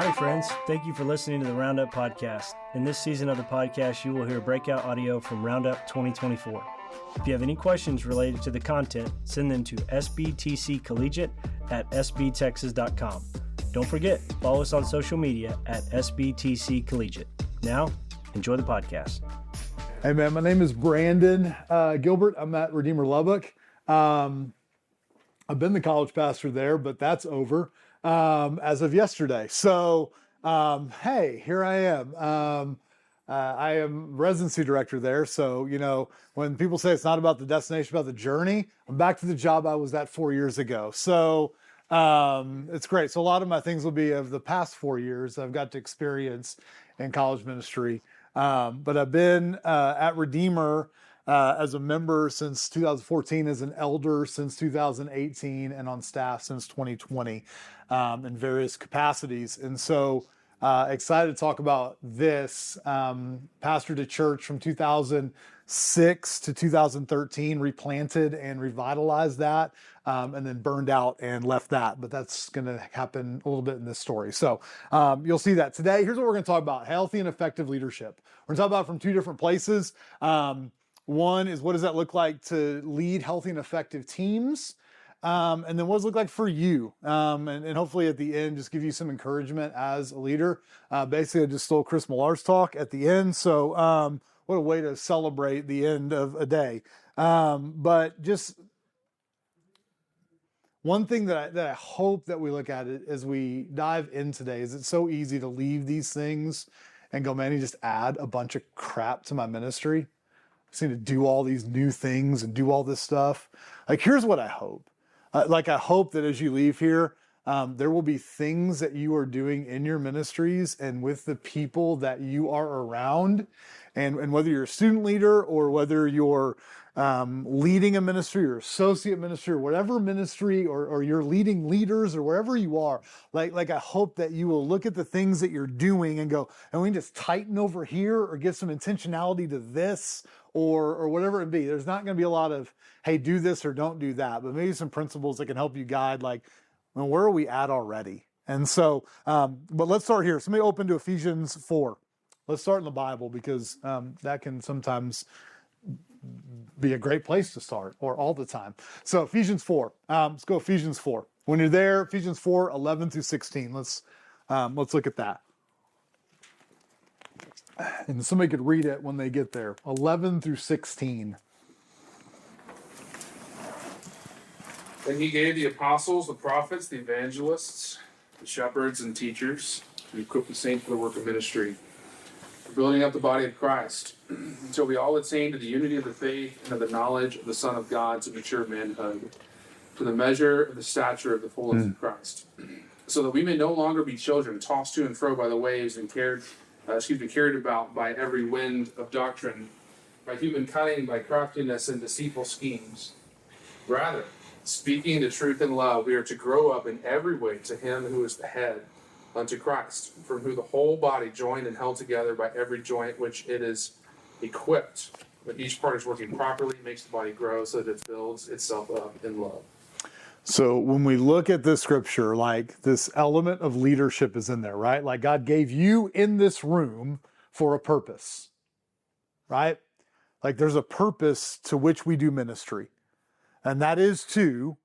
Hi, friends. Thank you for listening to the Roundup Podcast. In this season of the podcast, you will hear breakout audio from Roundup 2024. If you have any questions related to the content, send them to sbtccollegiate@sbtexas.com. Don't forget, follow us on social media at sbtccollegiate. Now, enjoy the podcast. Hey, man, my name is Brandon Gilbert. I'm at Redeemer Lubbock. I've been the college pastor there, but that's over as of yesterday. So, hey, here I am. I am residency director there. So, you know, when people say it's not about the destination, about the journey, I'm back to the job I was at 4 years ago. So, it's great. So a lot of my things will be of the past 4 years I've got to experience in college ministry. But I've been at Redeemer as a member since 2014, as an elder since 2018, and on staff since 2020 in various capacities. And so excited to talk about this. Pastored a church from 2006 to 2013, replanted and revitalized that, and then burned out and left that. But that's going to happen a little bit in this story. So you'll see that today. Here's what we're going to talk about: healthy and effective leadership. We're going to talk about it from two different places. One is, what does that look like to lead healthy and effective teams? And then what does it look like for you? And hopefully at the end, just give you some encouragement as a leader. Basically, I just stole Chris Millar's talk at the end. So what a way to celebrate the end of a day. But just one thing that I hope that we look at it as we dive in today is it's so easy to leave these things and go, man, you just add a bunch of crap to my ministry. I just need to do all these new things and do all this stuff. Like, here's what I hope. I hope that as you leave here, there will be things that you are doing in your ministries and with the people that you are around. And whether you're a student leader or whether you're leading a ministry or associate ministry or whatever ministry, or you're leading leaders or wherever you are, like I hope that you will look at the things that you're doing and go, and we can just tighten over here or give some intentionality to this or whatever it be. There's not going to be a lot of, hey, do this or don't do that, but maybe some principles that can help you guide, like, well, where are we at already? And so, but let's start here. Somebody open to Ephesians 4. Let's start in the Bible, because that can sometimes be a great place to start, or all the time. So Ephesians 4. Let's go Ephesians 4. When you're there, Ephesians 4, 11 through 16. Let's look at that. And somebody could read it when they get there. 11 through 16. And he gave the apostles, the prophets, the evangelists, the shepherds, and teachers to equip the saints for the work of ministry, for building up the body of Christ, until we all attain to the unity of the faith and of the knowledge of the Son of God, to mature manhood, to the measure of the stature of the fullness of Christ, so that we may no longer be children, tossed to and fro by the waves and carried about by every wind of doctrine, by human cunning, by craftiness and deceitful schemes. Rather, speaking the truth in love, we are to grow up in every way to him who is the head, unto Christ, from whom the whole body, joined and held together by every joint which it is equipped, but each part is working properly, makes the body grow so that it builds itself up in love. So when we look at this scripture, like, this element of leadership is in there, right? Like, God gave you in this room for a purpose, right? Like, there's a purpose to which we do ministry, and that is to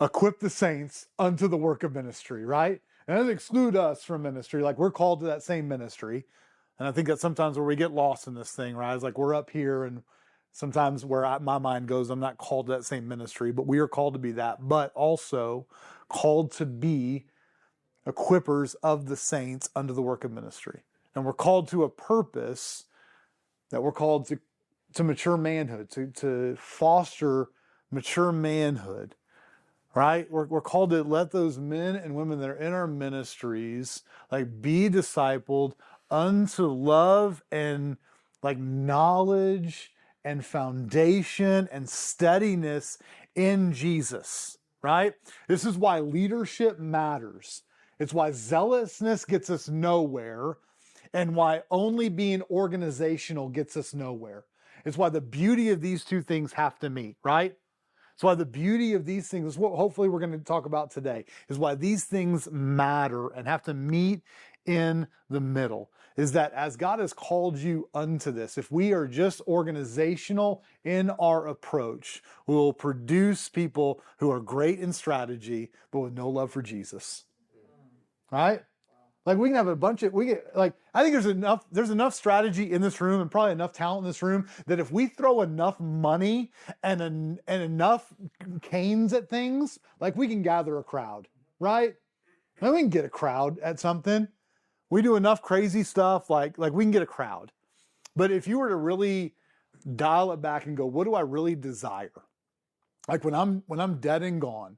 equip the saints unto the work of ministry, right? And it doesn't exclude us from ministry. Like, we're called to that same ministry. And I think that's sometimes where we get lost in this thing, right? It's like, we're up here, and sometimes where my mind goes, I'm not called to that same ministry, but we are called to be that, but also called to be equippers of the saints unto the work of ministry. And we're called to a purpose, that we're called to mature manhood, to foster mature manhood, right? We're called to let those men and women that are in our ministries, like, be discipled unto love and, like, knowledge and foundation and steadiness in Jesus, right? This is why leadership matters. It's why zealousness gets us nowhere, and why only being organizational gets us nowhere. It's why the beauty of these two things have to meet, right? That's why the beauty of these things is what hopefully we're going to talk about today, is why these things matter and have to meet in the middle. Is that as God has called you unto this, if we are just organizational in our approach, we will produce people who are great in strategy, but with no love for Jesus. Right? Like we can have a bunch of, I think there's enough strategy in this room and probably enough talent in this room that if we throw enough money and enough canes at things, like we can gather a crowd, right? And we can get a crowd at something. We do enough crazy stuff, like we can get a crowd. But if you were to really dial it back and go, what do I really desire? Like when I'm dead and gone,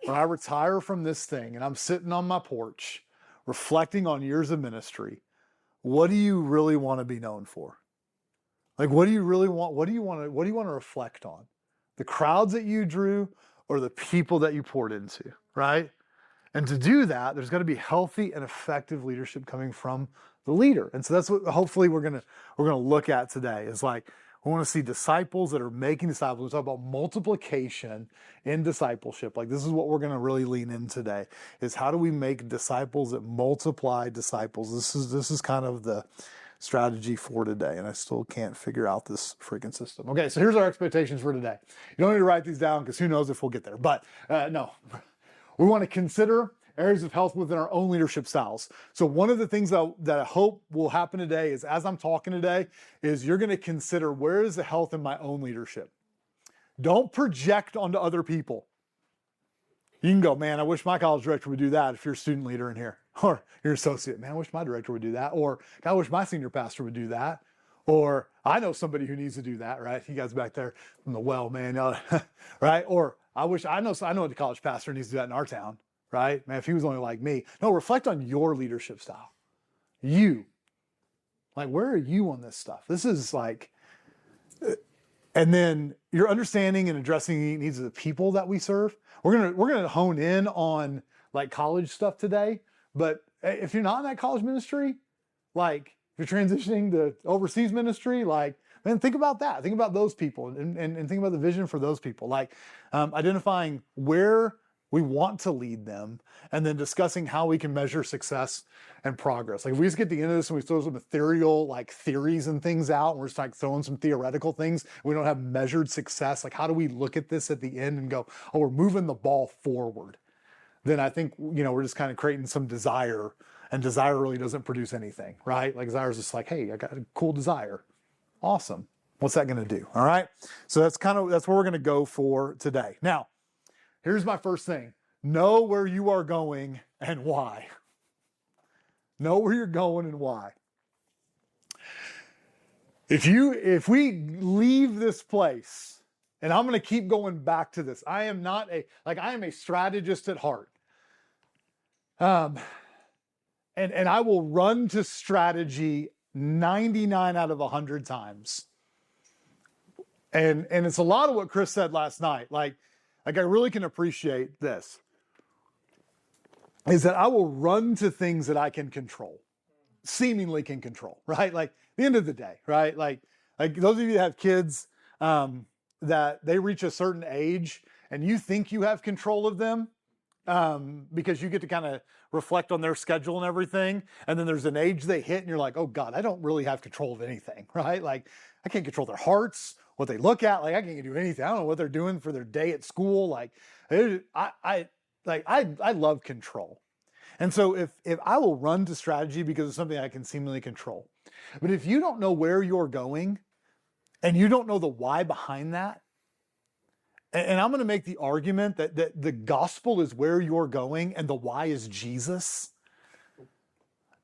when I retire from this thing and I'm sitting on my porch, reflecting on years of ministry, what do you really want to be known for? Like, what do you really want? What do you want to reflect on? The crowds that you drew or the people that you poured into, right? And to do that, there's got to be healthy and effective leadership coming from the leader. And so that's what hopefully we're gonna look at today. Is like we want to see disciples that are making disciples. We talk about multiplication in discipleship. Like this is what we're going to really lean in today. Is how do we make disciples that multiply disciples? This is kind of the strategy for today, and I still can't figure out this freaking system. Okay, so here's our expectations for today. You don't need to write these down because who knows if we'll get there. But no. We want to consider areas of health within our own leadership styles. So one of the things that I hope will happen today is as I'm talking today is you're going to consider where is the health in my own leadership. Don't project onto other people. You can go, man, I wish my college director would do that if you're a student leader in here. Or your associate, man, I wish my director would do that. Or I wish my senior pastor would do that. Or I know somebody who needs to do that, right? You guys back there from the well, man, right? Or I know the college pastor needs to do that in our town, right? Man, if he was only like me. No, reflect on your leadership style. You. Like, where are you on this stuff? This is like, and then your understanding and addressing the needs of the people that we serve. We're gonna hone in on like college stuff today. But if you're not in that college ministry, like if you're transitioning to overseas ministry, like, man, think about that. Think about those people and think about the vision for those people. Like identifying where we want to lead them and then discussing how we can measure success and progress. Like if we just get to the end of this and we throw some ethereal like theories and things out and we're just like throwing some theoretical things, we don't have measured success. Like how do we look at this at the end and go, oh, we're moving the ball forward? Then I think, we're just kind of creating some desire, and desire really doesn't produce anything, right? Like desire is just like, hey, I got a cool desire. Awesome. What's that going to do? All right. So that's where we're going to go for today. Now, here's my first thing. Know where you are going and why. Know where you're going and why. If we leave this place, and I'm going to keep going back to this. I am a strategist at heart. And I will run to strategy 99 out of 100 times. And it's a lot of what Chris said last night. Like I really can appreciate this. Is that I will run to things that I can control. Seemingly can control, right? Like the end of the day, right? Like those of you that have kids, that they reach a certain age and you think you have control of them because you get to kind of reflect on their schedule and everything. And then there's an age they hit and you're like, oh God, I don't really have control of anything, right? Like I can't control their hearts, what they look at. Like I can't do anything. I don't know what they're doing for their day at school. Like I love control. And so if I will run to strategy because it's something I can seemingly control, but if you don't know where you're going, and you don't know the why behind that, and I'm going to make the argument that the gospel is where you're going and the why is Jesus.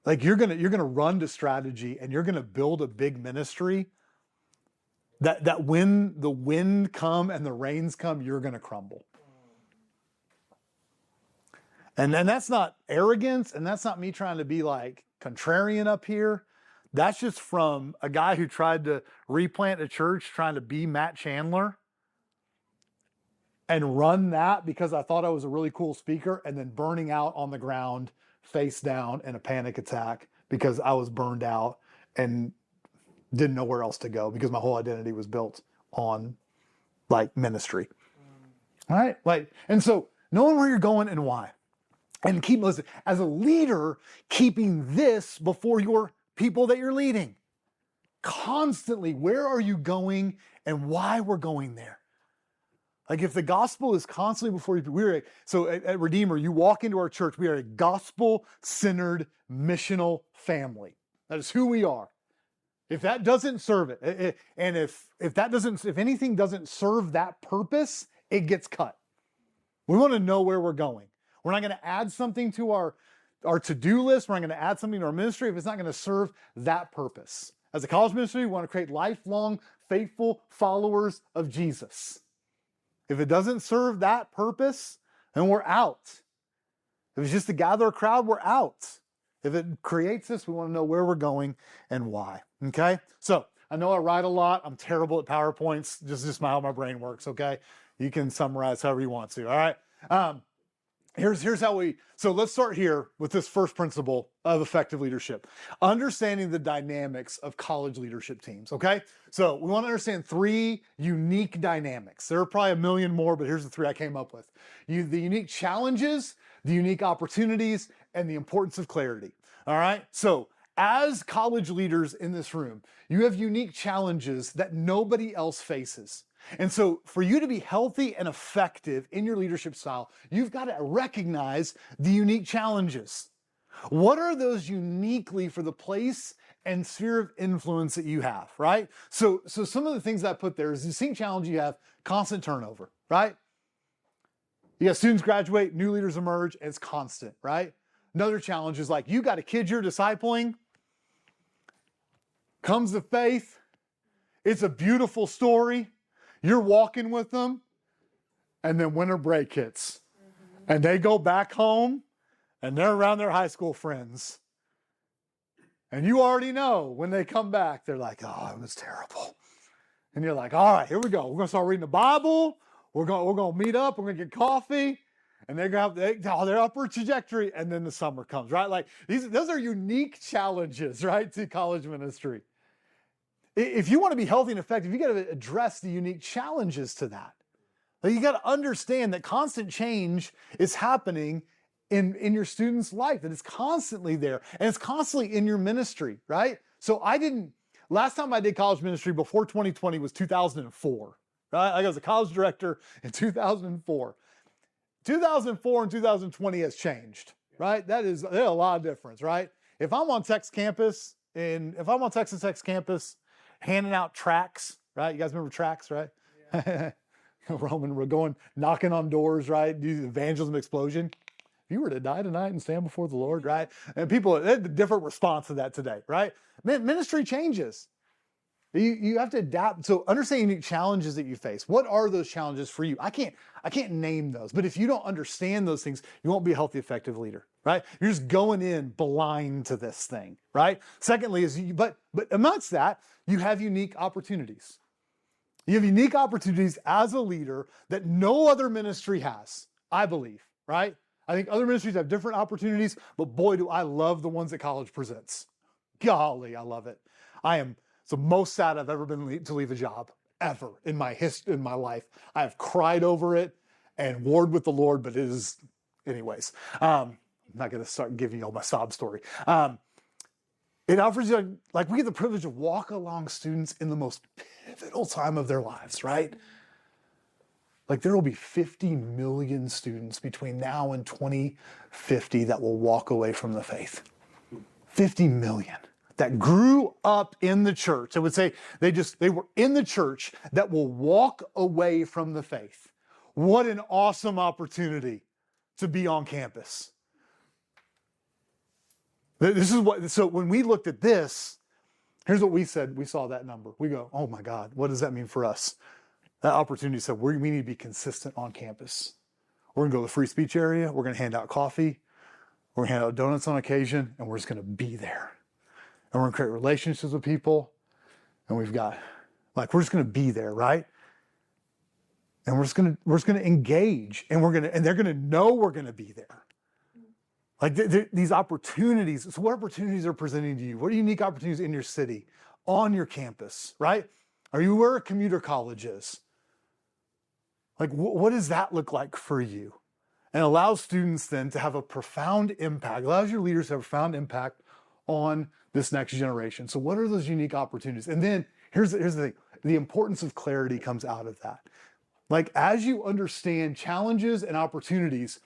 Like you're going to run to strategy and you're going to build a big ministry that when the wind come and the rains come, you're going to crumble. And that's not arrogance, and that's not me trying to be like contrarian up here. That's just from a guy who tried to replant a church trying to be Matt Chandler and run that because I thought I was a really cool speaker and then burning out on the ground face down in a panic attack because I was burned out and didn't know where else to go because my whole identity was built on like ministry. All right? Like, and so knowing where you're going and why. And keep listening. As a leader, keeping this before your people that you're leading. Constantly, where are you going and why we're going there? Like if the gospel is constantly before you, so at Redeemer, you walk into our church, we are a gospel-centered missional family. That is who we are. If that doesn't serve it, and if anything doesn't serve that purpose, it gets cut. We want to know where we're going. We're not going to add something to our to-do list. We're not going to add something to our ministry if it's not going to serve that purpose. As a college ministry, we want to create lifelong, faithful followers of Jesus. If it doesn't serve that purpose, then we're out. If it's just to gather a crowd, we're out. If it creates this, we want to know where we're going and why. Okay? So I know I write a lot. I'm terrible at PowerPoints. Just how my brain works, okay? You can summarize however you want to, all right? Here's how so let's start here with this first principle of effective leadership. Understanding the dynamics of college leadership teams, okay? So we want to understand 3 unique dynamics. There are probably a million more, but here's the 3 I came up with. The unique challenges, the unique opportunities, and the importance of clarity, all right? So as college leaders in this room, you have unique challenges that nobody else faces. And so for you to be healthy and effective in your leadership style, you've got to recognize the unique challenges. What are those uniquely for the place and sphere of influence that you have, right? So some of the things I put there is the same challenge you have, constant turnover, right? You got students graduate, new leaders emerge, and it's constant, right? Another challenge is like you got a kid you're discipling, comes to faith, it's a beautiful story, you're walking with them, and then winter break hits. And they go back home, and they're around their high school friends. And you already know when they come back, they're like, oh, it was terrible. And you're like, all right, here we go. We're going to start reading the Bible. We're going to meet up. We're going to get coffee. And they're going to have their upward trajectory. And then the summer comes, right? Like those are unique challenges, right, to college ministry. If you want to be healthy and effective, you got to address the unique challenges to that. Like you got to understand that constant change is happening in your student's life, that it's constantly there, and it's constantly in your ministry, right? So last time I did college ministry before 2020 was 2004, right? I was a college director in 2004. 2004 and 2020 has changed, right? There's a lot of difference, right? If I'm on Texas Tech campus, handing out tracts, right? You guys remember tracts, right? Yeah. We're going knocking on doors, right? Do the evangelism explosion. If you were to die tonight and stand before the Lord, right? And people, they had a different response to that today, right? Ministry changes. You have to adapt. So understanding unique challenges that you face. What are those challenges for you? I can't name those, but if you don't understand those things, you won't be a healthy, effective leader, right? You're just going in blind to this thing, right? Secondly, but amongst that, you have unique opportunities. You have unique opportunities as a leader that no other ministry has, I believe, right? I think other ministries have different opportunities, but boy, do I love the ones that college presents. Golly, I love it. I am the most sad I've ever been to leave a job ever in my life. I have cried over it and warred with the Lord, but it is, anyways. I'm not going to start giving you all my sob story. It offers you, like we get the privilege of walk along students in the most pivotal time of their lives, right? Like there will be 50 million students between now and 2050 that will walk away from the faith. 50 million that grew up in the church. I would say they were in the church that will walk away from the faith. What an awesome opportunity to be on campus. So when we looked at this, here's what we said. We saw that number. We go, oh my God, what does that mean for us? That opportunity said, we need to be consistent on campus. We're going to go to the free speech area. We're going to hand out coffee. We're going to hand out donuts on occasion, and we're just going to be there. And we're going to create relationships with people. And we're just going to be there, right? And we're just going to engage, and they're going to know we're going to be there. Like these opportunities. So what opportunities are presenting to you? What are unique opportunities in your city, on your campus, right? Are you where a commuter college is? Like, what does that look like for you? And allows students then to have a profound impact, allows your leaders to have a profound impact on this next generation. So what are those unique opportunities? And then here's the thing, the importance of clarity comes out of that. Like, as you understand challenges and opportunities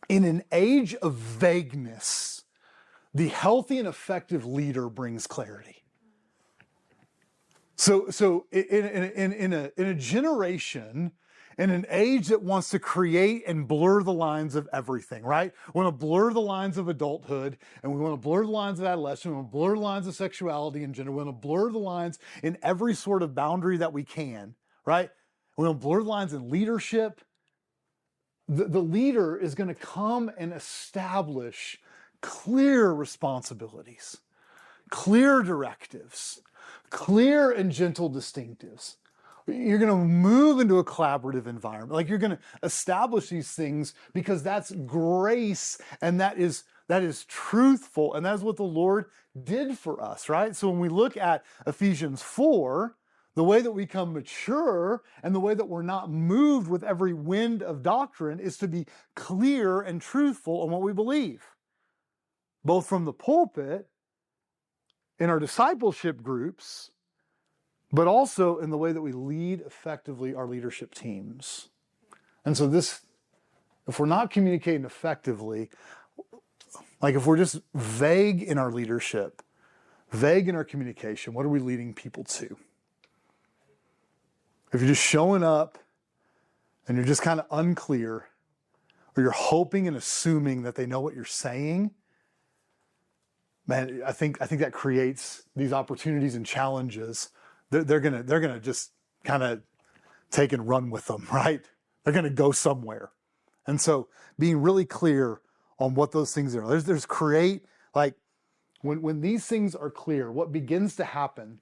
in an age of vagueness, the healthy and effective leader brings clarity. So in a generation, in an age that wants to create and blur the lines of everything, right? We want to blur the lines of adulthood, and we want to blur the lines of adolescence, we want to blur the lines of sexuality and gender, we want to blur the lines in every sort of boundary that we can, right? We want to blur the lines in leadership. The leader is going to come and establish clear responsibilities, clear directives, clear and gentle distinctives. You're going to move into a collaborative environment. Like, you're going to establish these things because that's grace, and that is truthful, and that is what the Lord did for us, right? So when we look at Ephesians 4, the way that we become mature and the way that we're not moved with every wind of doctrine is to be clear and truthful on what we believe, both from the pulpit, in our discipleship groups, but also in the way that we lead effectively our leadership teams. And so if we're not communicating effectively, like if we're just vague in our leadership, vague in our communication, what are we leading people to? If you're just showing up and you're just kind of unclear, or you're hoping and assuming that they know what you're saying, man, I think that creates these opportunities and challenges. They're gonna just kind of take and run with them, right? They're gonna go somewhere. And so being really clear on what those things are. There's create, like, when these things are clear, what begins to happen,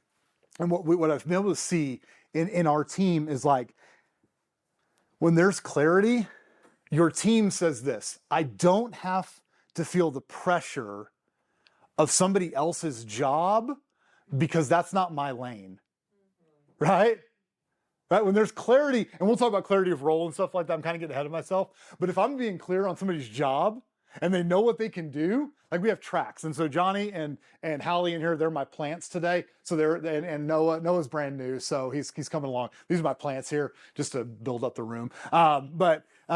and what I've been able to see in our team is, like, when there's clarity, your team says this: I don't have to feel the pressure of somebody else's job because that's not my lane. Right? Right? When there's clarity, and we'll talk about clarity of role and stuff like that, I'm kind of getting ahead of myself, but if I'm being clear on somebody's job and they know what they can do, like, we have tracks. And so Johnny and Hallie in here, they're my plants today. So and Noah's brand new, so he's coming along. These are my plants here just to build up the room. But we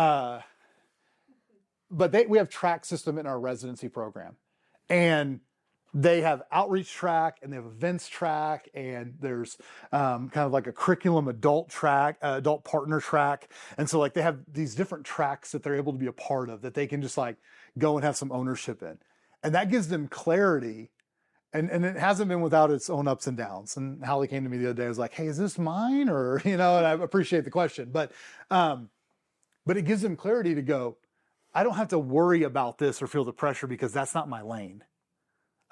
have track system in our residency program. And they have outreach track, and they have events track, and there's kind of like a curriculum adult track, adult partner track. And so, like, they have these different tracks that they're able to be a part of, that they can just, like, go and have some ownership in. And that gives them clarity. And it hasn't been without its own ups and downs. And Hallie came to me the other day, was like, hey, is this mine? Or, and I appreciate the question. But it gives them clarity to go, I don't have to worry about this or feel the pressure because that's not my lane.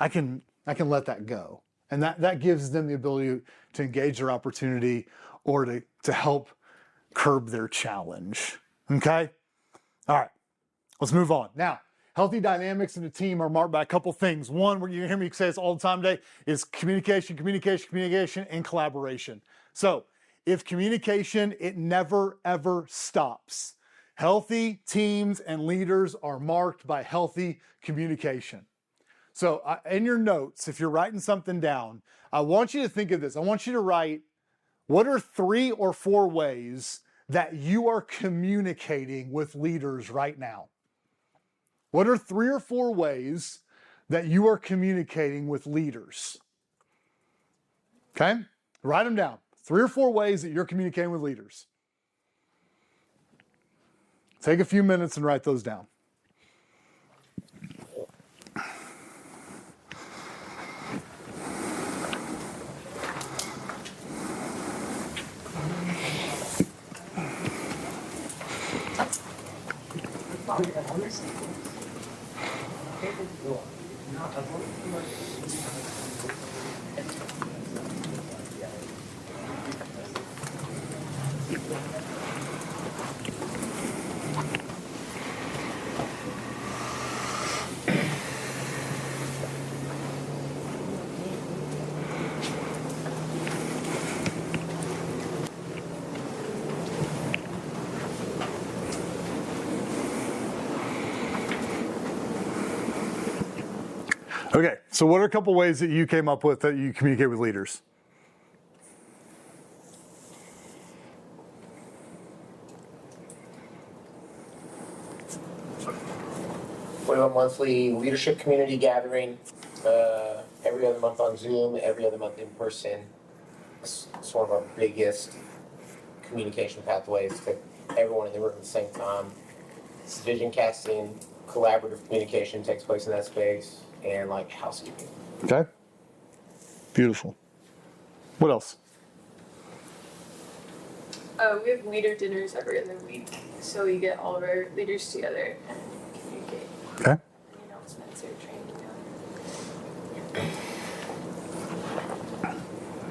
I can let that go. And that gives them the ability to engage their opportunity or to help curb their challenge. Okay? All right. Let's move on. Now, healthy dynamics in a team are marked by a couple things. One, where you hear me say this all the time today, is communication, and collaboration. So if communication, it never, ever stops. Healthy teams and leaders are marked by healthy communication. So in your notes, if you're writing something down, I want you to think of this. I want you to write, what are 3 or 4 ways that you are communicating with leaders right now? What are 3 or 4 ways that you are communicating with leaders? Okay? Write them down. 3 or 4 ways that you're communicating with leaders. Take a few minutes and write those down. Okay, so what are a couple ways that you came up with that you communicate with leaders? We have a monthly leadership community gathering, every other month on Zoom, every other month in person. It's one of our biggest communication pathways to everyone in the room at the same time. It's vision casting, collaborative communication takes place in that space, and like housekeeping. Okay. Beautiful. What else? We have leader dinners every other week, so we get all of our leaders together and communicate. Okay. Any announcements or training.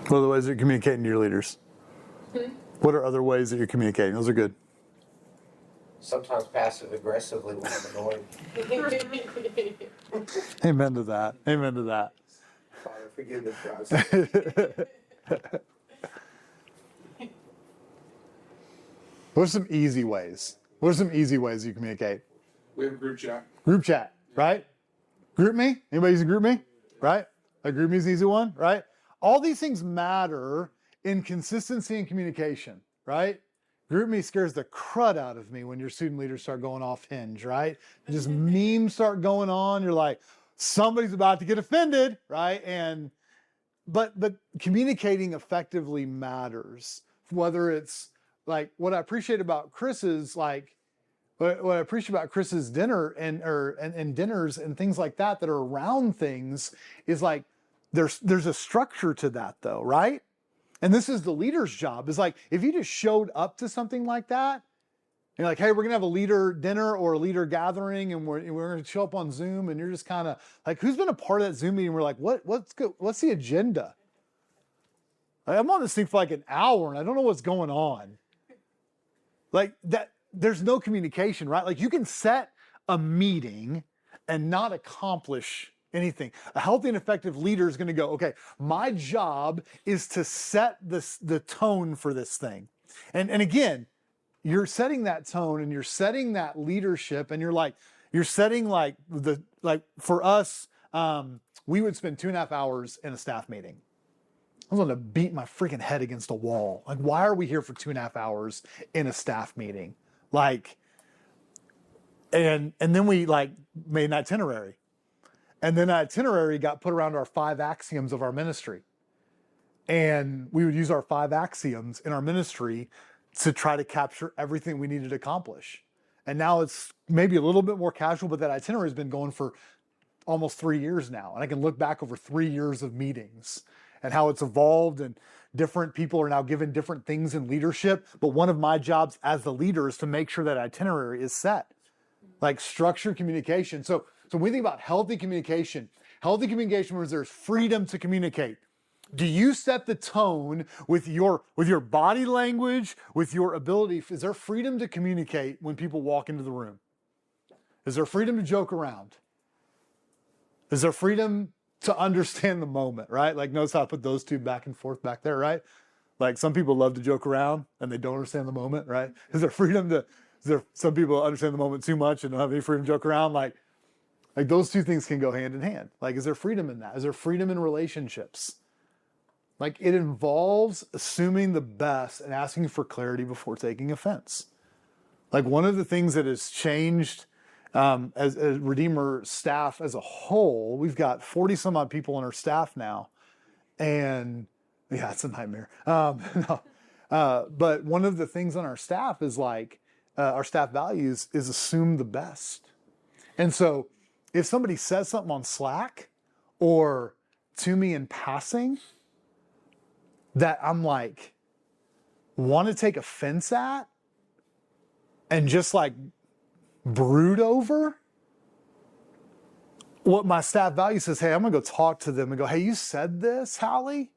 What are the ways that you're communicating to your leaders? What are other ways that you're communicating? Those are good. Sometimes passive aggressively when I'm annoyed. Amen to that. Amen to that. Father, forgive the guys. What are some easy ways? What are some easy ways you communicate? We have a group chat. Group chat, right? Group me? Anybody use a group me? Right? A group me is an easy one, right? All these things matter in consistency and communication, right? Group me scares the crud out of me when your student leaders start going off hinge, right? Just memes start going on. You're like, somebody's about to get offended, right? But communicating effectively matters. Whether it's like what I appreciate about Chris's dinner and dinners and things like that are around things is like there's a structure to that though, right? And this is the leader's job. Is like if you just showed up to something like that, and you're like, hey, we're gonna have a leader dinner or a leader gathering, and we're gonna show up on Zoom, and you're just kind of like, who's been a part of that Zoom meeting? We're like, what's good? What's the agenda? Like, I'm on this thing for like an hour, and I don't know what's going on. Like that, there's no communication, right? Like you can set a meeting and not accomplish anything. A healthy and effective leader is going to go, okay, my job is to set the tone for this thing. And again, you're setting that tone and you're setting that leadership, and you're setting for us, we would spend 2.5 hours in a staff meeting. I was going to beat my freaking head against a wall. Like, why are we here for 2.5 hours in a staff meeting? Like, and then we made an itinerary. And then that itinerary got put around our 5 axioms of our ministry. And we would use our 5 axioms in our ministry to try to capture everything we needed to accomplish. And now it's maybe a little bit more casual, but that itinerary has been going for almost 3 years now. And I can look back over 3 years of meetings and how it's evolved, and different people are now given different things in leadership. But one of my jobs as the leader is to make sure that itinerary is set, like structured communication. So when we think about healthy communication means there's freedom to communicate. Do you set the tone with your body language, with your ability? Is there freedom to communicate when people walk into the room? Is there freedom to joke around? Is there freedom to understand the moment, right? Like, notice how I put those two back and forth back there, right? Like, some people love to joke around and they don't understand the moment, right? Is there some people understand the moment too much and don't have any freedom to joke around? Like those two things can go hand in hand. Like, is there freedom in that? Is there freedom in relationships? Like, it involves assuming the best and asking for clarity before taking offense. Like, one of the things that has changed as Redeemer staff as a whole, we've got 40 some odd people on our staff now. And yeah, it's a nightmare. But one of the things on our staff is our staff values is assume the best. And so if somebody says something on Slack or to me in passing that I'm want to take offense at and just brood over, what my staff value says, hey, I'm gonna go talk to them and go, hey, you said this, Hallie?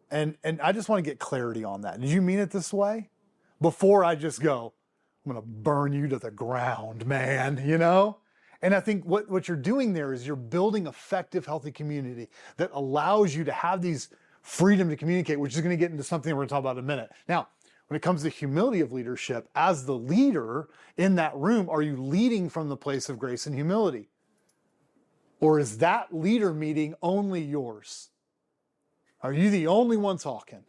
And I just want to get clarity on that. Did you mean it this way? Before I just go, I'm gonna burn you to the ground, man, you know? And I think what you're doing there is you're building effective, healthy community that allows you to have these freedom to communicate, which is gonna get into something we're gonna talk about in a minute. Now, when it comes to humility of leadership, as the leader in that room, are you leading from the place of grace and humility? Or is that leader meeting only yours? Are you the only one talking?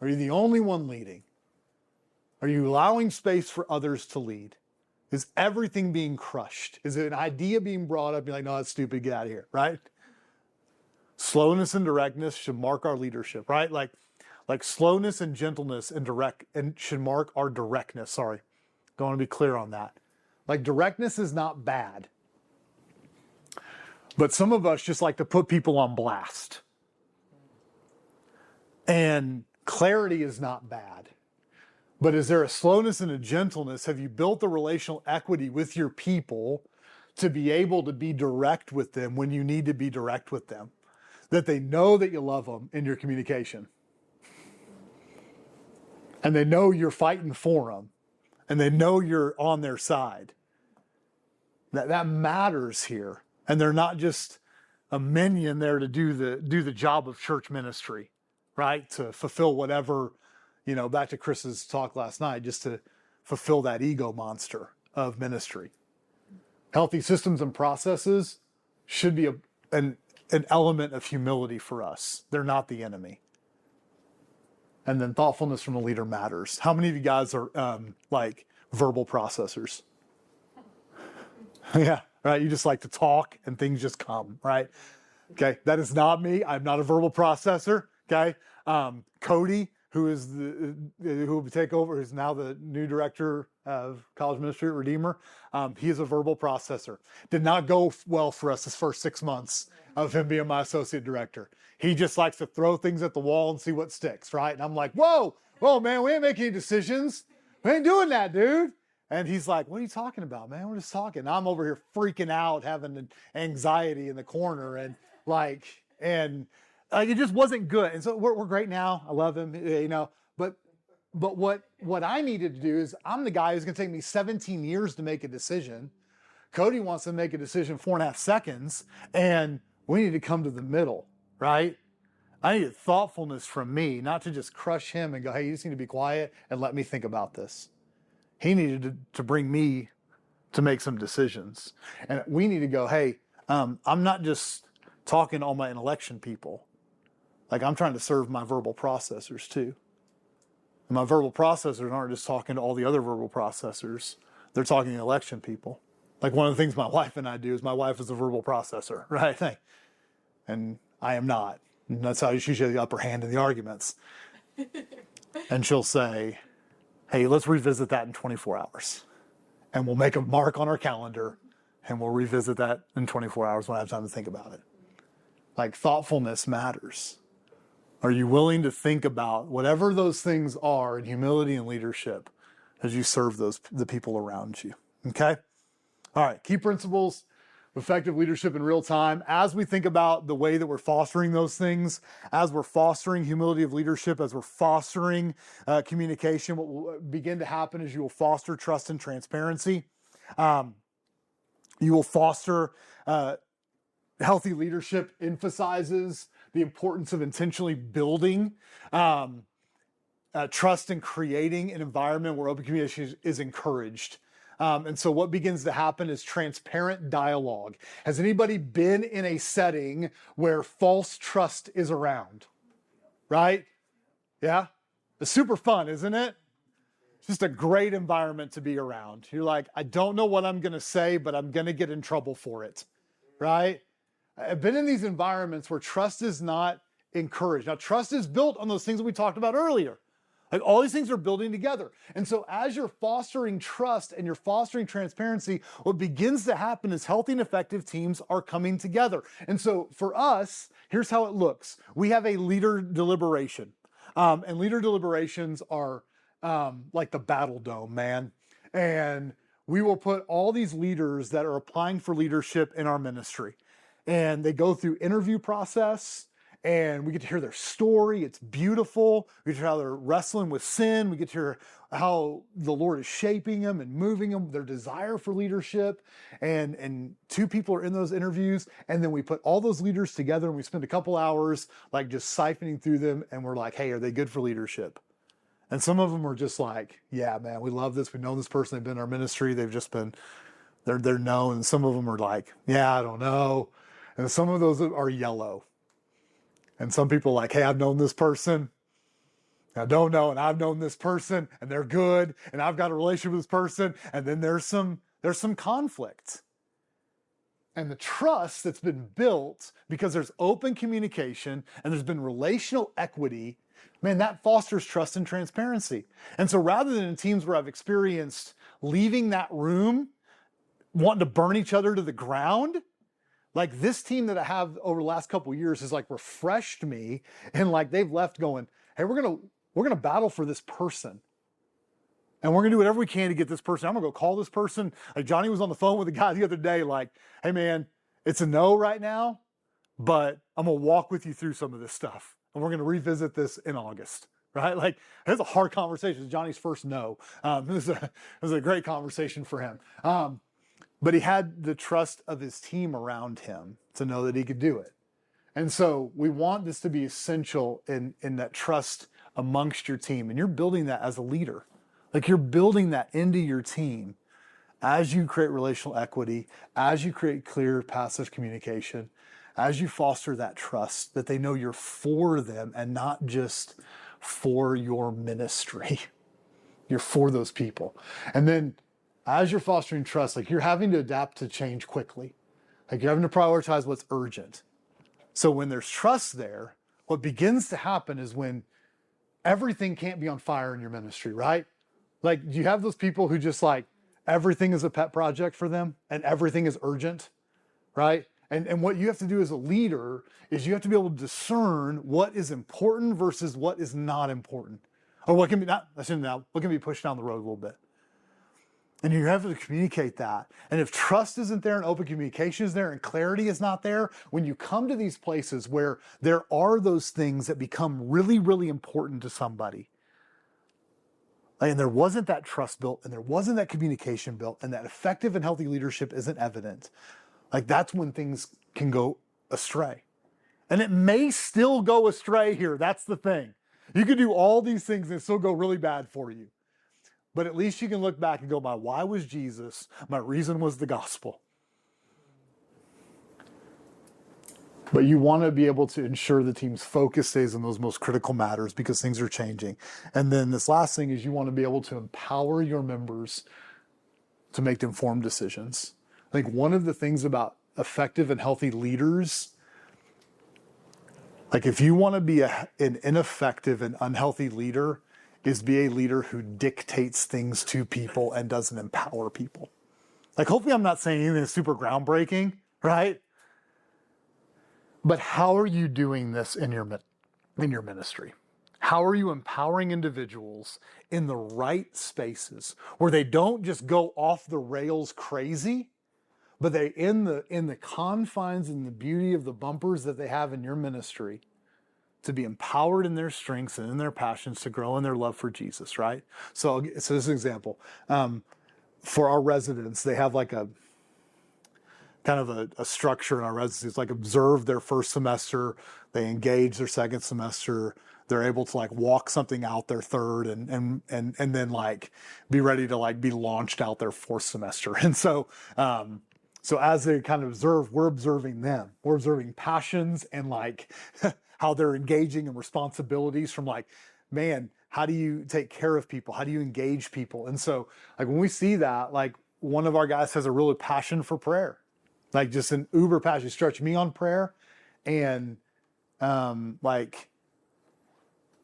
Are you the only one leading? Are you allowing space for others to lead? Is everything being crushed? Is it an idea being brought up? You're like, no, that's stupid, get out of here, right? Slowness and directness should mark our leadership, right? Like slowness and gentleness and should mark our directness. Sorry, don't want to be clear on that. Like directness is not bad. But some of us just like to put people on blast. And clarity is not bad. But is there a slowness and a gentleness? Have you built the relational equity with your people to be able to be direct with them when you need to be direct with them? That they know that you love them in your communication. And they know you're fighting for them. And they know you're on their side. That matters here. And they're not just a minion there to do the job of church ministry, right? To fulfill whatever, back to Chris's talk last night, just to fulfill that ego monster of ministry. Healthy systems and processes should be an element of humility for us. They're not the enemy. And then thoughtfulness from the leader matters. How many of you guys are like verbal processors? Yeah, right. You just like to talk and things just come, right? Okay, that is not me. I'm not a verbal processor. Okay, Cody, who will take over, who's now the new director of college ministry at Redeemer. He is a verbal processor. Did not go well for us this first 6 months of him being my associate director. He just likes to throw things at the wall and see what sticks, right? And I'm like, whoa, man, we ain't making any decisions. We ain't doing that, dude. And he's like, what are you talking about, man? We're just talking. I'm over here freaking out, having an anxiety in the corner. And it just wasn't good. And so we're great now. I love him, But what I needed to do is I'm the guy who's going to take me 17 years to make a decision. Cody wants to make a decision 4.5 seconds. And we need to come to the middle, right? I needed thoughtfulness from me, not to just crush him and go, hey, you just need to be quiet and let me think about this. He needed to bring me to make some decisions. And we need to go, hey, I'm not just talking to all my intellection people. Like I'm trying to serve my verbal processors too. And my verbal processors aren't just talking to all the other verbal processors. They're talking to election people. Like one of the things my wife and I do is my wife is a verbal processor, right? And I am not. And that's how she should have the upper hand in the arguments. And she'll say, hey, let's revisit that in 24 hours. And we'll make a mark on our calendar and we'll revisit that in 24 hours when I have time to think about it. Like thoughtfulness matters. Are you willing to think about whatever those things are in humility and leadership as you serve the people around you? Okay? All right, key principles of effective leadership in real time. As we think about the way that we're fostering those things, as we're fostering humility of leadership, as we're fostering communication, what will begin to happen is you will foster trust and transparency. You will foster healthy leadership emphasizes the importance of intentionally building trust and creating an environment where open communication is encouraged. And so what begins to happen is transparent dialogue. Has anybody been in a setting where false trust is around? Right? Yeah? It's super fun, isn't it? It's just a great environment to be around. You're like, I don't know what I'm going to say, but I'm going to get in trouble for it. Right? I've been in these environments where trust is not encouraged. Now, trust is built on those things that we talked about earlier. Like all these things are building together. And so as you're fostering trust and you're fostering transparency, what begins to happen is healthy and effective teams are coming together. And so for us, here's how it looks. We have a leader deliberation. And leader deliberations are like the battle dome, man. And we will put all these leaders that are applying for leadership in our ministry. And they go through interview process. And we get to hear their story. It's beautiful. We get to hear how they're wrestling with sin. We get to hear how the Lord is shaping them and moving them, their desire for leadership. And 2 people are in those interviews. And then we put all those leaders together and we spend a couple hours like just siphoning through them. And we're like, hey, are they good for leadership? And some of them are just like, yeah, man, we love this. We know this person. They've been in our ministry. They've just been, they're known. And some of them are like, yeah, I don't know. And some of those are yellow. And some people are like, hey, I've known this person. I don't know, and I've known this person, and they're good, and I've got a relationship with this person, and then there's some conflict. And the trust that's been built because there's open communication and there's been relational equity, man, that fosters trust and transparency. And so rather than in teams where I've experienced leaving that room, wanting to burn each other to the ground, like this team that I have over the last couple of years has like refreshed me, and like they've left going, hey, we're gonna battle for this person. And we're gonna do whatever we can to get this person. I'm gonna go call this person. Like Johnny was on the phone with a guy the other day, like, hey man, it's a no right now, but I'm gonna walk with you through some of this stuff. And we're gonna revisit this in August, right? Like, it was a hard conversation. It was Johnny's first no. It was a great conversation for him. But he had the trust of his team around him to know that he could do it. And so we want this to be essential in that trust amongst your team. And you're building that as a leader. Like you're building that into your team as you create relational equity, as you create clear passive communication, as you foster that trust that they know you're for them and not just for your ministry. You're for those people. And then as you're fostering trust, like you're having to adapt to change quickly. Like you're having to prioritize what's urgent. So when there's trust there, what begins to happen is when everything can't be on fire in your ministry, right? Like, do you have those people who just like, everything is a pet project for them and everything is urgent, right? And what you have to do as a leader is you have to be able to discern what is important versus what is not important. Or what can be what can be pushed down the road a little bit. And you have to communicate that. And if trust isn't there and open communication is there and clarity is not there, when you come to these places where there are those things that become really, really important to somebody, and there wasn't that trust built and there wasn't that communication built and that effective and healthy leadership isn't evident, like that's when things can go astray. And it may still go astray here. That's the thing. You can do all these things and still go really bad for you. But at least you can look back and go, my why was Jesus, my reason was the gospel. But you want to be able to ensure the team's focus stays on those most critical matters because things are changing. And then this last thing is you want to be able to empower your members to make informed decisions. I think one of the things about effective and healthy leaders, like if you want to be an ineffective and unhealthy leader, is be a leader who dictates things to people and doesn't empower people. Like hopefully I'm not saying anything super groundbreaking, right? But how are you doing this in your ministry? How are you empowering individuals in the right spaces where they don't just go off the rails crazy, but they in the confines and the beauty of the bumpers that they have in your ministry to be empowered in their strengths and in their passions to grow in their love for Jesus, right? So this is an example. For our residents, they have like a kind of a structure in our residency. It's like observe their first semester, they engage their second semester, they're able to like walk something out their third and then like be ready to like be launched out their fourth semester. And so as they kind of observe, we're observing them. We're observing passions and like how they're engaging in responsibilities from like, man, how do you take care of people? How do you engage people? And so like when we see that, like one of our guys has a real passion for prayer, like just an uber passion. He stretched me on prayer, and like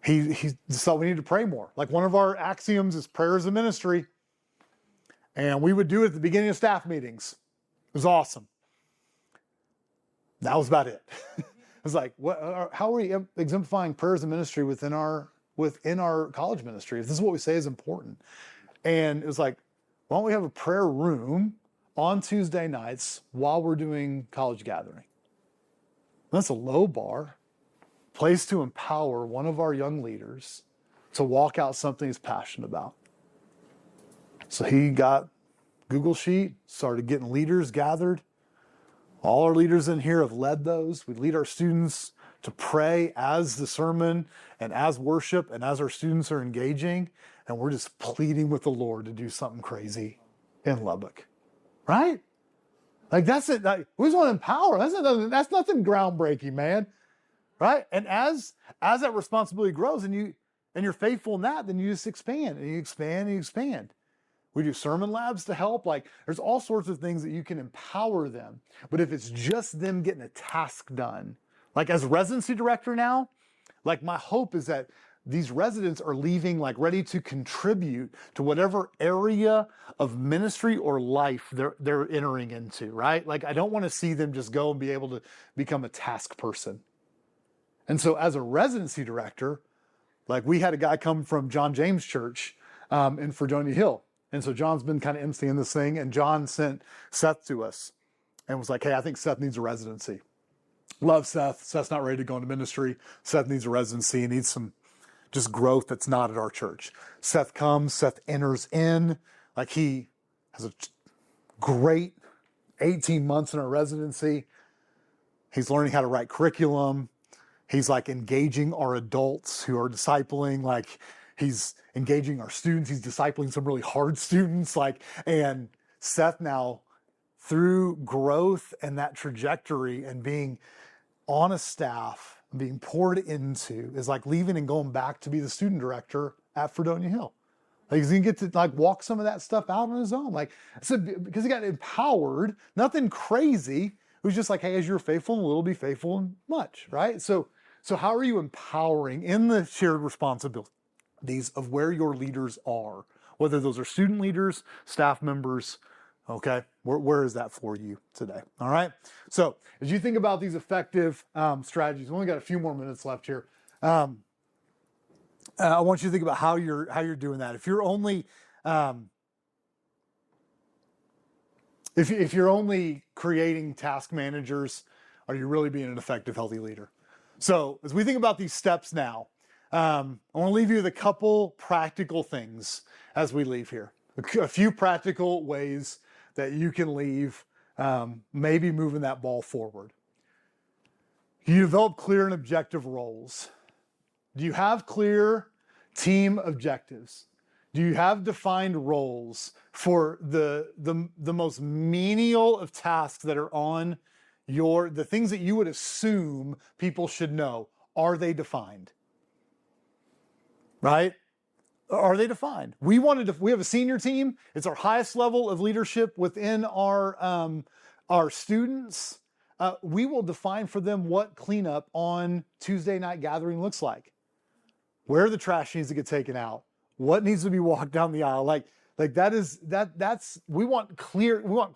he just thought we need to pray more. Like one of our axioms is prayer is a ministry, and we would do it at the beginning of staff meetings. It was awesome. That was about it. I was like, what? How are we exemplifying prayer as a ministry within our college ministry? If this is what we say is important, and it was like, why don't we have a prayer room on Tuesday nights while we're doing college gathering? That's a low bar. Place to empower one of our young leaders to walk out something he's passionate about. So he got Google Sheet, started getting leaders gathered. All our leaders in here have led those. We lead our students to pray as the sermon and as worship and as our students are engaging. And we're just pleading with the Lord to do something crazy in Lubbock, right? Like that's it. Like, we just want to empower. That's nothing groundbreaking, man. Right? And as that responsibility grows and you're faithful in that, then you just expand and you expand and you expand. We do sermon labs to help. Like there's all sorts of things that you can empower them. But if it's just them getting a task done, like as residency director now, like my hope is that these residents are leaving like ready to contribute to whatever area of ministry or life they're entering into, right? Like I don't want to see them just go and be able to become a task person. And so as a residency director, like we had a guy come from John James Church in Fredonia Hill. And so John's been kind of emceeing this thing, and John sent Seth to us and was like, hey, I think Seth needs a residency. Love Seth. Seth's not ready to go into ministry. Seth needs a residency. He needs some just growth that's not at our church. Seth comes, Seth enters in, like he has a great 18 months in our residency. He's learning how to write curriculum. He's like engaging our adults who are discipling, like he's engaging our students. He's discipling some really hard students, and Seth now, through growth and that trajectory and being on a staff, being poured into, is like leaving and going back to be the student director at Fredonia Hill. Like he's gonna get to like walk some of that stuff out on his own. Like so because he got empowered, nothing crazy. It was just like, hey, as you're faithful in little, be faithful in much, right? So how are you empowering in the shared responsibilities of where your leaders are? Whether those are student leaders, staff members, okay? Where is that for you today? All right. So as you think about these effective strategies, we only got a few more minutes left here. I want you to think about how you're doing that. If you're only if you're only creating task managers, are you really being an effective, healthy leader? So as we think about these steps now, I want to leave you with a couple practical things as we leave here. A few practical ways that you can leave, maybe moving that ball forward. You develop clear and objective roles. Do you have clear team objectives? Do you have defined roles for the most menial of tasks that are on the things that you would assume people should know? Are they defined? Right? Are they defined? We have a senior team. It's our highest level of leadership within our students. We will define for them what cleanup on Tuesday night gathering looks like. Where the trash needs to get taken out. What needs to be walked down the aisle. We want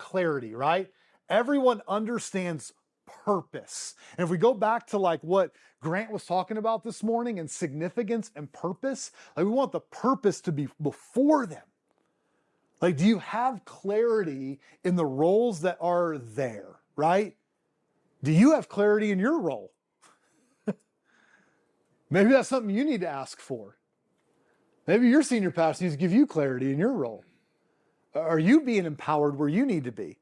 clarity, right? Everyone understands purpose. And if we go back to like what Grant was talking about this morning and significance and purpose, like we want the purpose to be before them. Like, do you have clarity in the roles that are there, right? Do you have clarity in your role? Maybe that's something you need to ask for. Maybe your senior pastor needs to give you clarity in your role. Are you being empowered where you need to be?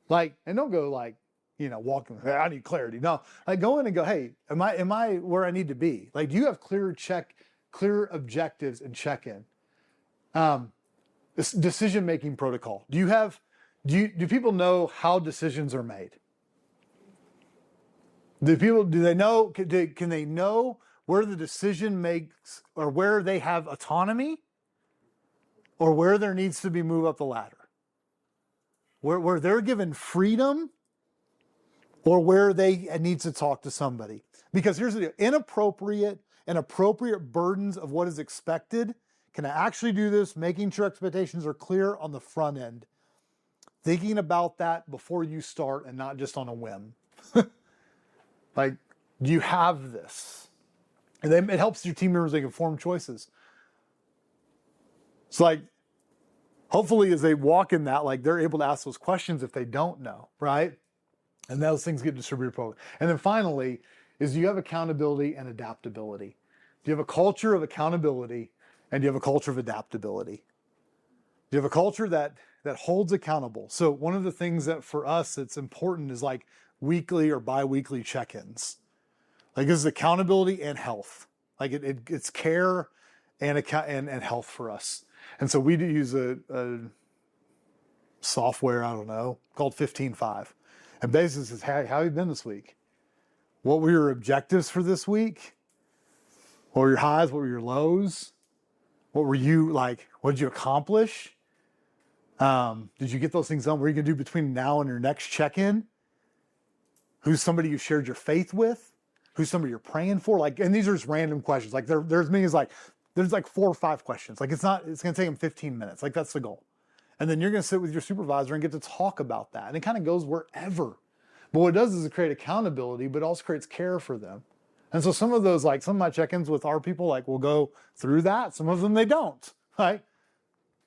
Like, and don't go like, walking, hey, I need clarity. No, like go in and go, hey, am I where I need to be? Like, do you have clear objectives and check-in? This decision-making protocol. Do people know how decisions are made? Do they know, can they know where the decision makes, or where they have autonomy, or where there needs to be move up the ladder? Where they're given freedom, or where they need to talk to somebody. Because here's the deal, inappropriate and appropriate burdens of what is expected. Can I actually do this? Making sure expectations are clear on the front end. Thinking about that before you start and not just on a whim. Like, do you have this? And then it helps your team members make informed choices. It's like, hopefully as they walk in that, like they're able to ask those questions if they don't know, right? And those things get distributed properly. And then finally, is do you have accountability and adaptability? Do you have a culture of accountability and do you have a culture of adaptability? Do you have a culture that holds accountable? So one of the things that for us that's important is like weekly or bi-weekly check-ins. Like this is accountability and health. Like it's care and health for us. And so we do use a software, I don't know, called 15.5. And basically says, hey, how have you been this week? What were your objectives for this week? What were your highs? What were your lows? What were you like? What did you accomplish? Did you get those things done? What are you going to do between now and your next check-in? Who's somebody you shared your faith with? Who's somebody you're praying for? Like, and these are just random questions. Like there's meetings like, there's like 4 or 5 questions. Like it's going to take them 15 minutes. Like that's the goal. And then you're going to sit with your supervisor and get to talk about that. And it kind of goes wherever. But what it does is it create accountability, but also creates care for them. And so some of those, like some of my check-ins with our people, like we'll go through that. Some of them they don't. Right?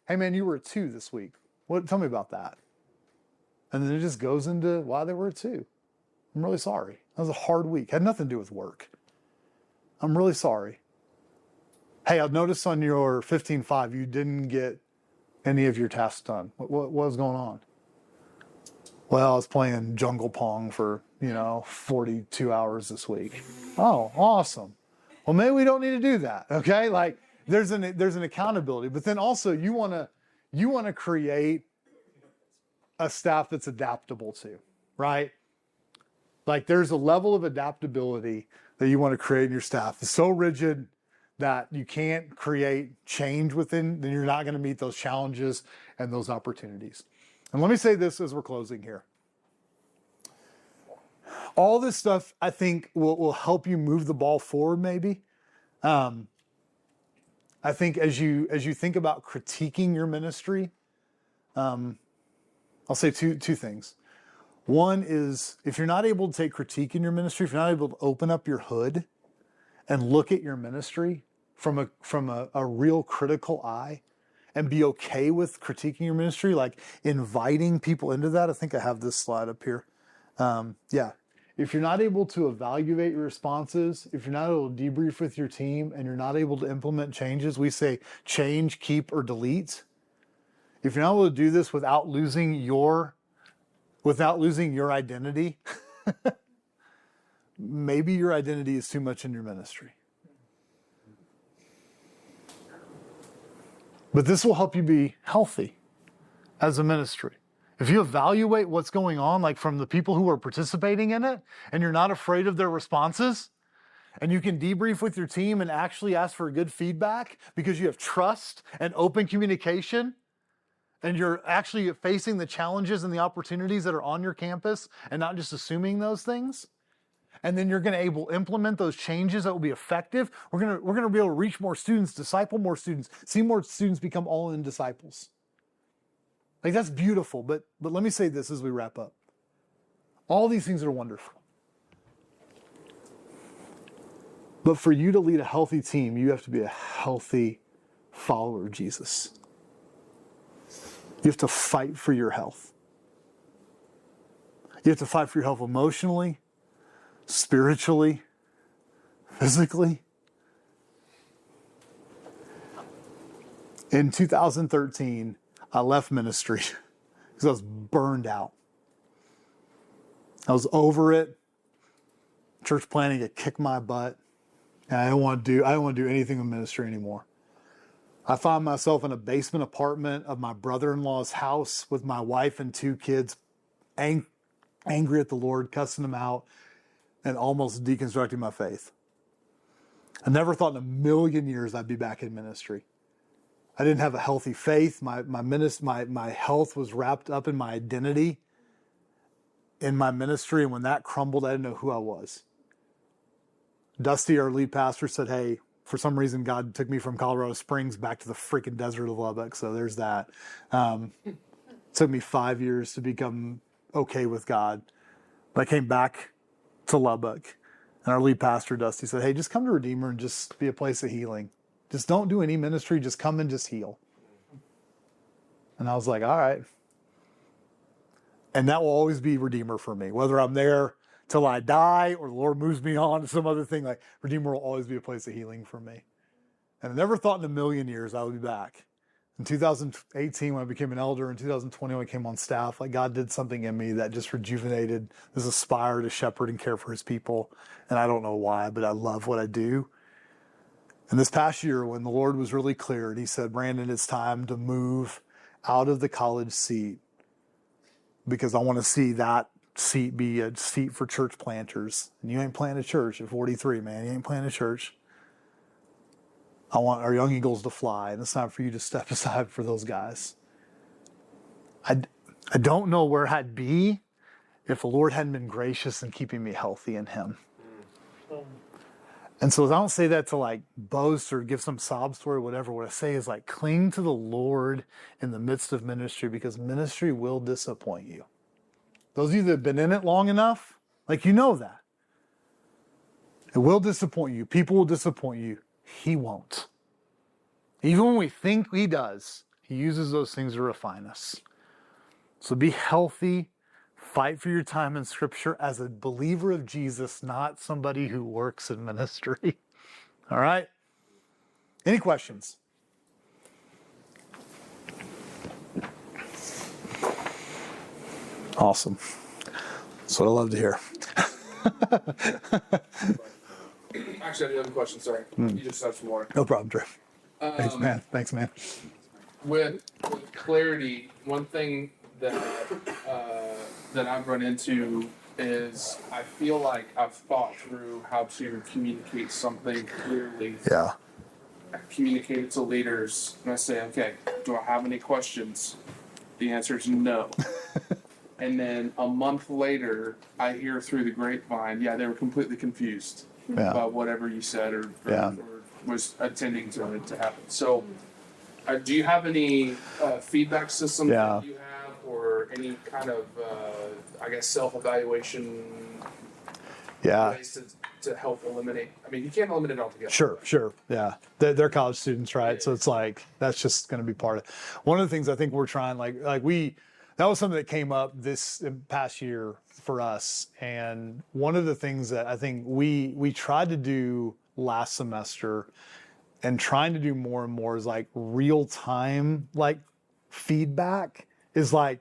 Hey man, you were a 2 this week. Tell me about that. And then it just goes into why they were a 2. I'm really sorry. That was a hard week. Had nothing to do with work. I'm really sorry. Hey, I've noticed on your 15.5 you didn't get any of your tasks done. What was going on? Well, I was playing Jungle Pong for, 42 hours this week. Oh, awesome. Well, maybe we don't need to do that. Okay? Like there's an accountability, but then also you want to create a staff that's adaptable to, right? Like there's a level of adaptability that you want to create in your staff. It's so rigid that you can't create change within, then you're not going to meet those challenges and those opportunities. And let me say this as we're closing here. All this stuff, I think, will help you move the ball forward maybe. I think as you think about critiquing your ministry, I'll say two things. One is if you're not able to take critique in your ministry, if you're not able to open up your hood and look at your ministry from a real critical eye and be okay with critiquing your ministry, like inviting people into that. I think I have this slide up here. If you're not able to evaluate your responses, if you're not able to debrief with your team and you're not able to implement changes, we say change, keep, or delete. If you're not able to do this without losing your identity, maybe your identity is too much in your ministry. But this will help you be healthy as a ministry. If you evaluate what's going on, like from the people who are participating in it, and you're not afraid of their responses, and you can debrief with your team and actually ask for good feedback because you have trust and open communication, and you're actually facing the challenges and the opportunities that are on your campus and not just assuming those things, and then you're going to able to implement those changes that will be effective, we're going to be able to reach more students, disciple more students, see more students become all-in disciples. Like that's beautiful, but let me say this as we wrap up. All these things are wonderful. But for you to lead a healthy team, you have to be a healthy follower of Jesus. You have to fight for your health. You have to fight for your health emotionally, spiritually, physically. In 2013, I left ministry because I was burned out. I was over it. Church planting had kicked my butt. And I don't want to do anything with ministry anymore. I found myself in a basement apartment of my brother-in-law's house with my wife and 2 kids, angry at the Lord, cussing him out, and almost deconstructing my faith. I never thought in a million years I'd be back in ministry. I didn't have a healthy faith. My health was wrapped up in my identity in my ministry, and when that crumbled, I didn't know who I was. Dusty, our lead pastor, said, hey, for some reason, God took me from Colorado Springs back to the freaking desert of Lubbock, so there's that. Took me 5 years to become okay with God. But I came back to Lubbock, and our lead pastor, Dusty, said, hey, just come to Redeemer and just be a place of healing. Just don't do any ministry, just come and just heal. And I was like, all right. And that will always be Redeemer for me, whether I'm there till I die or the Lord moves me on to some other thing. Like Redeemer will always be a place of healing for me. And I never thought in a million years I would be back. In 2018, when I became an elder, in 2020, when I came on staff, like God did something in me that just rejuvenated this aspire to shepherd and care for his people. And I don't know why, but I love what I do. And this past year, when the Lord was really clear, and he said, Brandon, it's time to move out of the college seat because I want to see that seat be a seat for church planters. And you ain't planting a church at 43, man. You ain't planting a church. I want our young eagles to fly, and it's time for you to step aside for those guys. I don't know where I'd be if the Lord hadn't been gracious in keeping me healthy in Him. And so I don't say that to like boast or give some sob story or whatever. What I say is like cling to the Lord in the midst of ministry, because ministry will disappoint you. Those of you that have been in it long enough, like you know that. It will disappoint you. People will disappoint you. He won't. Even when we think He does, He uses those things to refine us. So be healthy. Fight for your time in Scripture as a believer of Jesus, not somebody who works in ministry. All right? Any questions? Awesome. That's what I love to hear. Actually, I do have a question. Sorry. You just have some more. No problem, Drew. Thanks, man. With clarity, one thing that I've run into is I feel like I've thought through how to communicate something clearly. Yeah. I communicate it to leaders, and I say, okay, do I have any questions? The answer is no. And then a month later, I hear through the grapevine, yeah, they were completely confused about whatever you said or was attending to it to happen. So, do you have any feedback systems that you have, or any kind of, self-evaluation ways to help eliminate? I mean, you can't eliminate it altogether. Sure. Yeah. They're college students, right? Yeah. So it's like, that's just going to be part of it. One of the things I think we're trying, that was something that came up this past year for us. And one of the things that I think we tried to do last semester and trying to do more and more is like real time, like feedback is like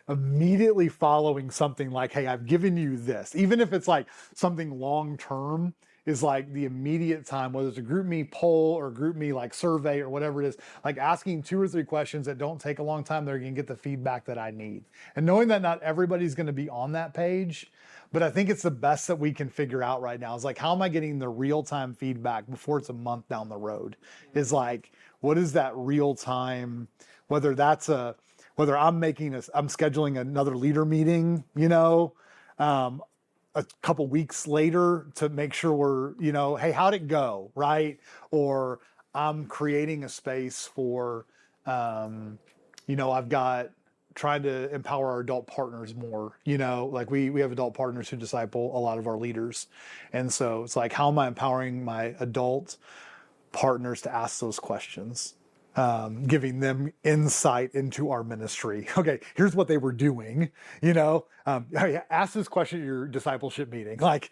immediately following something like, hey, I've given you this, even if it's like something long-term, is like the immediate time, whether it's a group me poll or group me like survey or whatever it is, like asking 2 or 3 questions that don't take a long time, they're going to get the feedback that I need. And knowing that not everybody's going to be on that page, but I think it's the best that we can figure out right now is like, how am I getting the real-time feedback before it's a month down the road? Is like, what is that real time, whether I'm scheduling another leader meeting, a couple weeks later to make sure we're, hey, how'd it go, right? Or I'm creating a space for, I've got trying to empower our adult partners more, like we have adult partners who disciple a lot of our leaders. And so it's like, how am I empowering my adult partners to ask those questions? Giving them insight into our ministry. Okay, here's what they were doing. Hey, ask this question at your discipleship meeting. Like,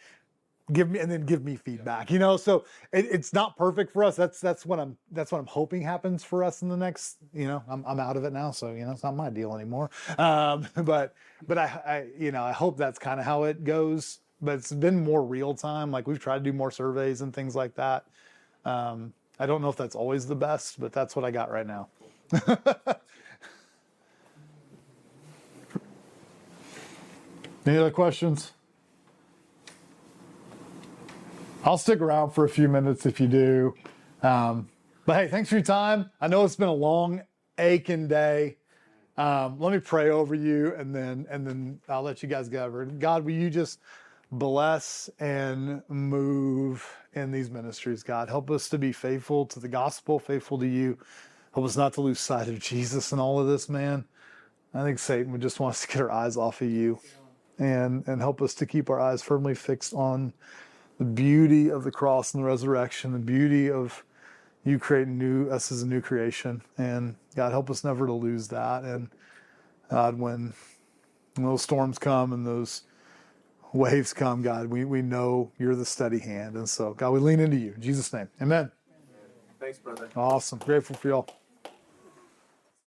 give me feedback. So it's not perfect for us. That's what I'm hoping happens for us in the next. I'm out of it now, so it's not my deal anymore. But I hope that's kind of how it goes. But it's been more real time. Like we've tried to do more surveys and things like that. I don't know if that's always the best, but that's what I got right now. Any other questions? I'll stick around for a few minutes if you do. But hey, thanks for your time. I know it's been a long, aching day. Let me pray over you, and then I'll let you guys go. God, will you just bless and move in these ministries, God. Help us to be faithful to the gospel, faithful to you. Help us not to lose sight of Jesus in all of this, man. I think Satan would just want us to get our eyes off of you and help us to keep our eyes firmly fixed on the beauty of the cross and the resurrection, the beauty of you creating us as a new creation. And God, help us never to lose that. And God, when those storms come and those waves come, God, we know you're the steady hand. And so, God, we lean into you. In Jesus' name, amen. Thanks, brother. Awesome. Grateful for y'all.